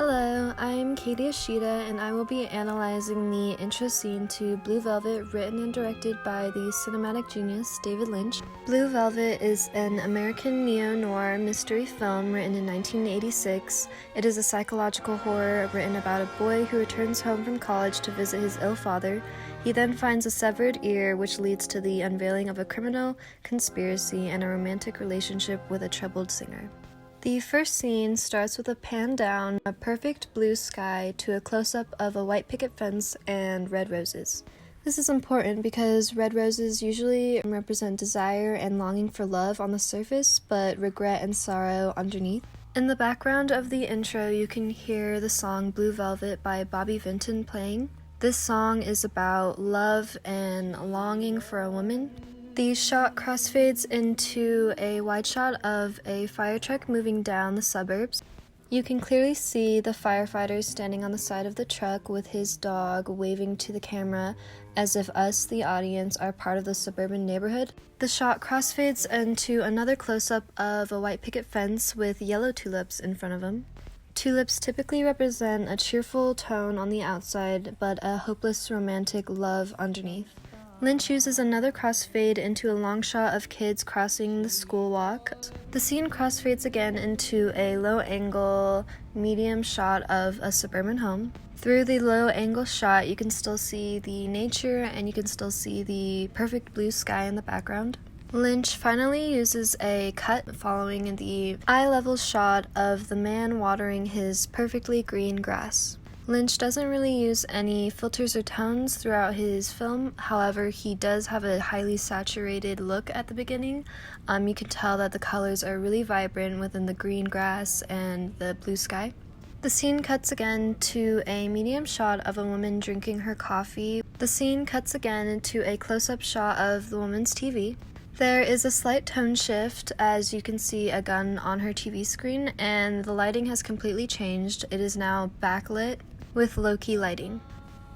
Hello, I'm Katie Ashita, and I will be analyzing the intro scene to Blue Velvet, written and directed by the cinematic genius David Lynch. Blue Velvet is an American neo-noir mystery film written in 1986. It is a psychological horror written about a boy who returns home from college to visit his ill father. He then finds a severed ear, which leads to the unveiling of a criminal conspiracy and a romantic relationship with a troubled singer. The first scene starts with a pan down, a perfect blue sky, to a close-up of a white picket fence and red roses. This is important because red roses usually represent desire and longing for love on the surface, but regret and sorrow underneath. In the background of the intro, you can hear the song Blue Velvet by Bobby Vinton playing. This song is about love and longing for a woman. The shot crossfades into a wide shot of a fire truck moving down the suburbs. You can clearly see the firefighter standing on the side of the truck with his dog waving to the camera as if us, the audience, are part of the suburban neighborhood. The shot crossfades into another close-up of a white picket fence with yellow tulips in front of him. Tulips typically represent a cheerful tone on the outside, but a hopeless romantic love underneath. Lynch uses another crossfade into a long shot of kids crossing the school walk. The scene crossfades again into a low-angle, medium shot of a suburban home. Through the low-angle shot, you can still see the nature and you can still see the perfect blue sky in the background. Lynch finally uses a cut following the eye-level shot of the man watering his perfectly green grass. Lynch doesn't really use any filters or tones throughout his film. However, he does have a highly saturated look at the beginning. You can tell that the colors are really vibrant within the green grass and the blue sky. The scene cuts again to a medium shot of a woman drinking her coffee. The scene cuts again into a close-up shot of the woman's TV. There is a slight tone shift as you can see a gun on her TV screen, and the lighting has completely changed. It is now backlit with low-key lighting.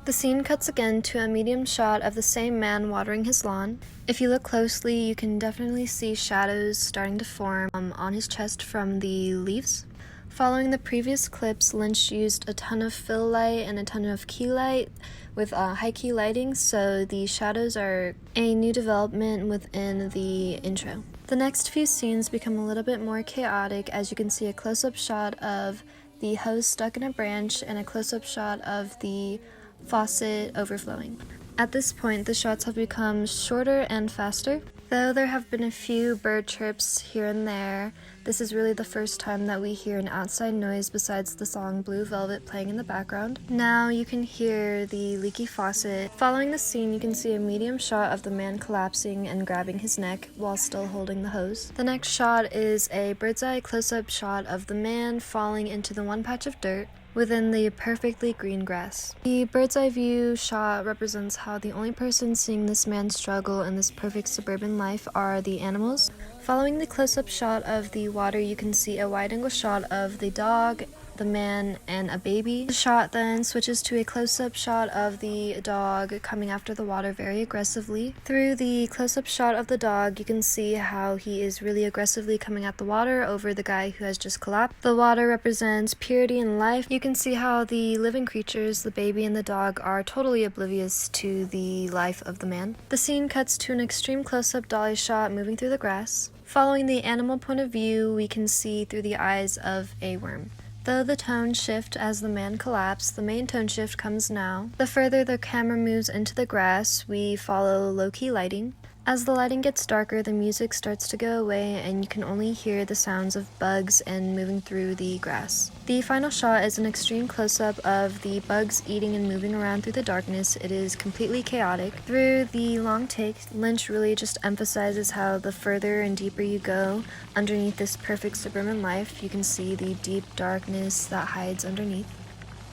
The scene cuts again to a medium shot of the same man watering his lawn. If you look closely, you can definitely see shadows starting to form on his chest from the leaves. Following the previous clips, Lynch used a ton of fill light and a ton of key light with high key lighting, so the shadows are a new development within the intro. The next few scenes become a little bit more chaotic as you can see a close-up shot of the hose stuck in a branch and a close-up shot of the faucet overflowing. At this point, the shots have become shorter and faster. Though there have been a few bird chirps here and there, this is really the first time that we hear an outside noise besides the song Blue Velvet playing in the background. Now you can hear the leaky faucet. Following the scene, you can see a medium shot of the man collapsing and grabbing his neck while still holding the hose. The next shot is a bird's eye close-up shot of the man falling into the one patch of dirt within the perfectly green grass. The bird's eye view shot represents how the only person seeing this man struggle in this perfect suburban life are the animals. Following the close-up shot of the water, you can see a wide-angle shot of the dog, the man, and a baby. The shot then switches to a close-up shot of the dog coming after the water very aggressively. Through the close-up shot of the dog, you can see how he is really aggressively coming at the water over the guy who has just collapsed. The water represents purity and life. You can see how the living creatures, the baby and the dog, are totally oblivious to the life of the man. The scene cuts to an extreme close-up dolly shot moving through the grass. Following the animal point of view, we can see through the eyes of a worm. Though the tone shift as the man collapsed, the main tone shift comes now. The further the camera moves into the grass, we follow low-key lighting. As the lighting gets darker, the music starts to go away and you can only hear the sounds of bugs and moving through the grass. The final shot is an extreme close-up of the bugs eating and moving around through the darkness. It is completely chaotic. Through the long take, Lynch really just emphasizes how the further and deeper you go underneath this perfect suburban life, you can see the deep darkness that hides underneath.